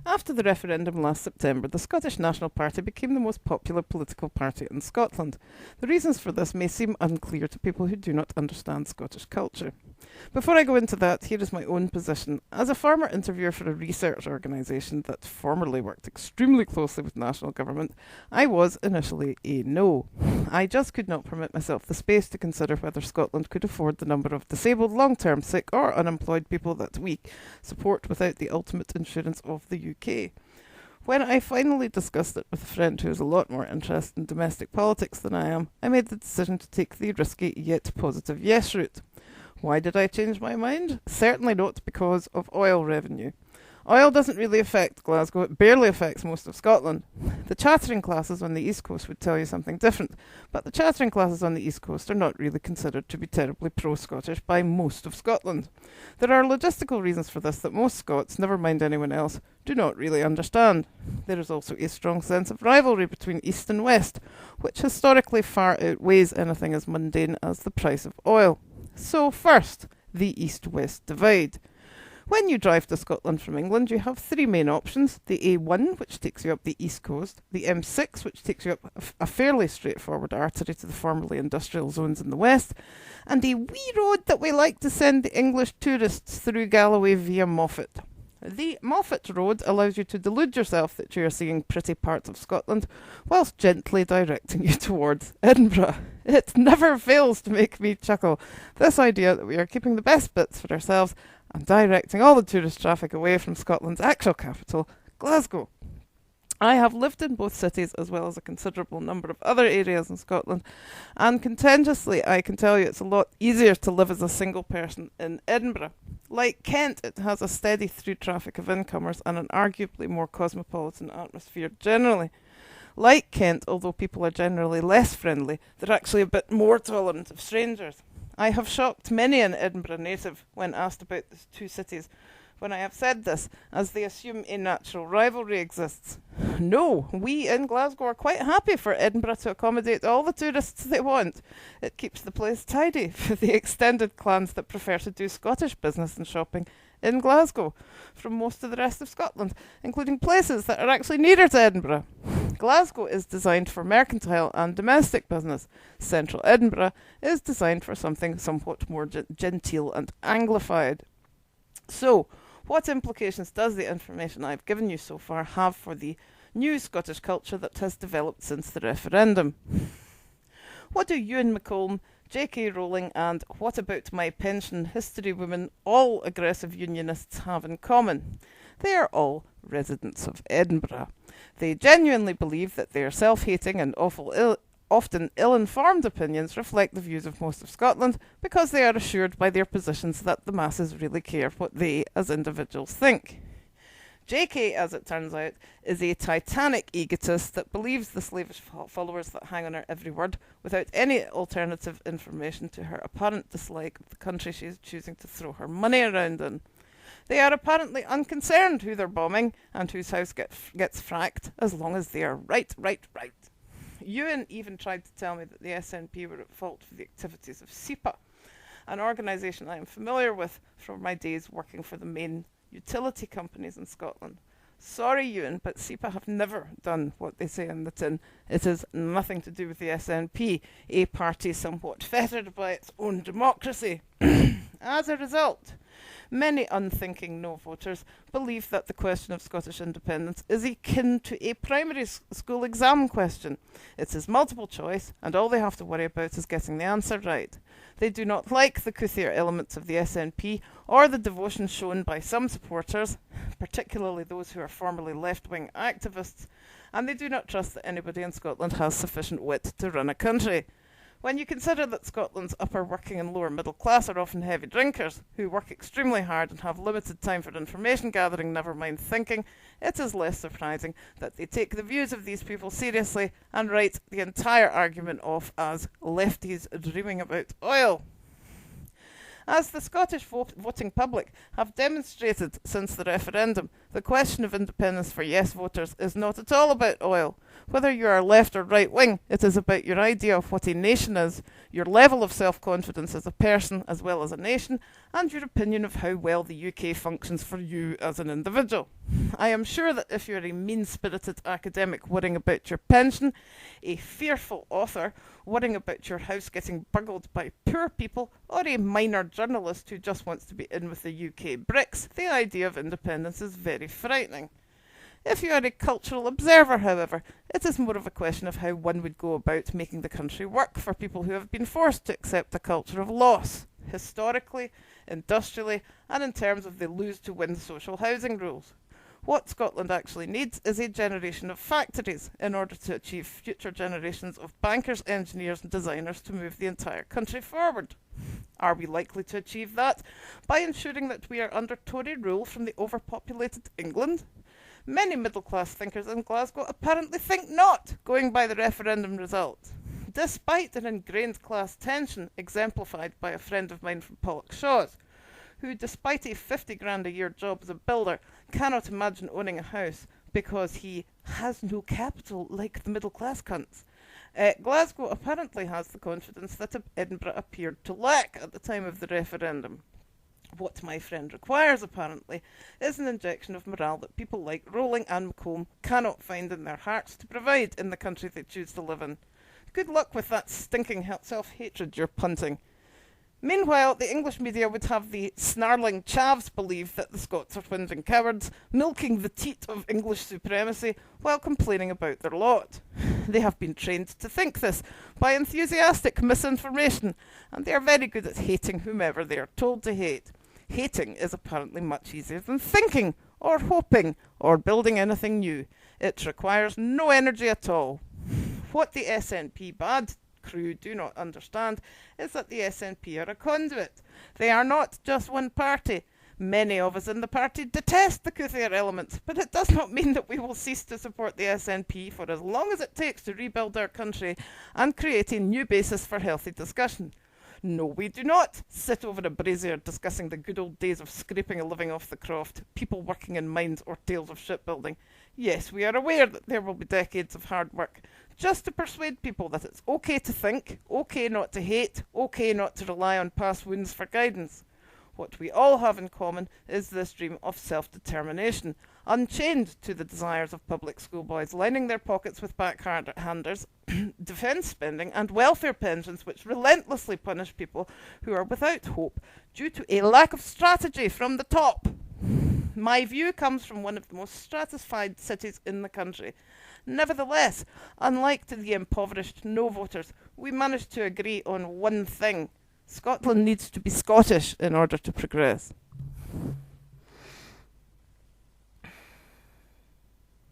After the referendum last September, the Scottish National Party became the most popular political party in Scotland. The reasons for this may seem unclear to people who do not understand Scottish culture. Before I go into that, here is my own position. As a former interviewer for a research organisation that formerly worked extremely closely with national government, I was initially a no. I just could not permit myself the space to consider whether Scotland could afford the number of disabled, long-term sick or unemployed people that we support without the ultimate insurance of the UK. When I finally discussed it with a friend who has a lot more interest in domestic politics than I am, I made the decision to take the risky yet positive yes route. Why did I change my mind? Certainly not because of oil revenue. Oil doesn't really affect Glasgow, it barely affects most of Scotland. The chattering classes on the East Coast would tell you something different, but the chattering classes on the East Coast are not really considered to be terribly pro-Scottish by most of Scotland. There are logistical reasons for this that most Scots, never mind anyone else, do not really understand. There is also a strong sense of rivalry between East and West, which historically far outweighs anything as mundane as the price of oil. So first, the East-West divide. When you drive to Scotland from England, you have three main options. The A1, which takes you up the east coast, the M6, which takes you up a fairly straightforward artery to the formerly industrial zones in the west, and a wee road that we like to send the English tourists through Galloway via Moffat. The Moffat Road allows you to delude yourself that you are seeing pretty parts of Scotland, whilst gently directing you towards Edinburgh. It never fails to make me chuckle. This idea that we are keeping the best bits for ourselves and directing all the tourist traffic away from Scotland's actual capital, Glasgow. I have lived in both cities as well as a considerable number of other areas in Scotland, and contentiously I can tell you it's a lot easier to live as a single person in Edinburgh. Like Kent, it has a steady through traffic of incomers and an arguably more cosmopolitan atmosphere generally. Like Kent, although people are generally less friendly, they're actually a bit more tolerant of strangers. I have shocked many an Edinburgh native when asked about the two cities when I have said this, as they assume a natural rivalry exists. No, we in Glasgow are quite happy for Edinburgh to accommodate all the tourists they want. It keeps the place tidy for the extended clans that prefer to do Scottish business and shopping in Glasgow from most of the rest of Scotland, including places that are actually nearer to Edinburgh. Glasgow is designed for mercantile and domestic business. Central Edinburgh is designed for something somewhat more genteel and anglified. So, what implications does the information I've given you so far have for the new Scottish culture that has developed since the referendum? What do Ewan McColm, J.K. Rowling and What About My Pension History Woman, all aggressive unionists, have in common? They are all residents of Edinburgh. They genuinely believe that their self-hating and often ill-informed opinions reflect the views of most of Scotland because they are assured by their positions that the masses really care what they as individuals think. JK, as it turns out, is a titanic egotist that believes the slavish followers that hang on her every word without any alternative information to her apparent dislike of the country she is choosing to throw her money around in. They are apparently unconcerned who they're bombing and whose house gets fracked, as long as they are right. Ewan even tried to tell me that the SNP were at fault for the activities of SEPA, an organisation I am familiar with from my days working for the main utility companies in Scotland. Sorry, Ewan, but SEPA have never done what they say in the tin. It has nothing to do with the SNP, a party somewhat fettered by its own democracy. As a result, many unthinking no voters believe that the question of Scottish independence is akin to a primary school exam question. It is multiple choice, and all they have to worry about is getting the answer right. They do not like the couthier elements of the SNP or the devotion shown by some supporters, particularly those who are formerly left-wing activists, and they do not trust that anybody in Scotland has sufficient wit to run a country. When you consider that Scotland's upper working and lower middle class are often heavy drinkers, who work extremely hard and have limited time for information gathering, never mind thinking, it is less surprising that they take the views of these people seriously and write the entire argument off as lefties dreaming about oil. As the Scottish voting public have demonstrated since the referendum, The question of independence for yes voters is not at all about oil. Whether you are left or right wing, it is about your idea of what a nation is, your level of self-confidence as a person as well as a nation, and your opinion of how well the UK functions for you as an individual. I am sure that if you're a mean-spirited academic worrying about your pension, a fearful author worrying about your house getting burgled by poor people, or a minor journalist who just wants to be in with the UK BRICS, the idea of independence is very frightening. If you are a cultural observer, however, it is more of a question of how one would go about making the country work for people who have been forced to accept a culture of loss, historically, industrially, and in terms of the lose-to-win social housing rules. What Scotland actually needs is a generation of factories in order to achieve future generations of bankers, engineers and designers to move the entire country forward. Are we likely to achieve that by ensuring that we are under Tory rule from the overpopulated England? Many middle-class thinkers in Glasgow apparently think not, going by the referendum result. Despite an ingrained class tension exemplified by a friend of mine from Pollokshaws, who, despite a 50 grand a year job as a builder, cannot imagine owning a house because he has no capital like the middle-class cunts. Glasgow apparently has the confidence that Edinburgh appeared to lack at the time of the referendum. What my friend requires, apparently, is an injection of morale that people like Rowling and Macomb cannot find in their hearts to provide in the country they choose to live in. Good luck with that stinking self-hatred you're punting. Meanwhile, the English media would have the snarling chavs believe that the Scots are whinging cowards, milking the teat of English supremacy while complaining about their lot. They have been trained to think this by enthusiastic misinformation, and they are very good at hating whomever they are told to hate. Hating is apparently much easier than thinking, or hoping, or building anything new. It requires no energy at all. What the SNP bad crew do not understand is that the SNP are a conduit. They are not just one party. Many of us in the party detest the Couthier elements, but it does not mean that we will cease to support the SNP for as long as it takes to rebuild our country and create a new basis for healthy discussion. No, we do not sit over a brazier discussing the good old days of scraping a living off the croft, people working in mines or tales of shipbuilding. Yes, we are aware that there will be decades of hard work, just to persuade people that it's okay to think, okay not to hate, okay not to rely on past wounds for guidance. What we all have in common is this dream of self-determination, unchained to the desires of public schoolboys lining their pockets with backhanders, defence spending and welfare pensions which relentlessly punish people who are without hope due to a lack of strategy from the top. My view comes from one of the most stratified cities in the country. Nevertheless, unlike to the impoverished no voters, we managed to agree on one thing. Scotland needs to be Scottish in order to progress.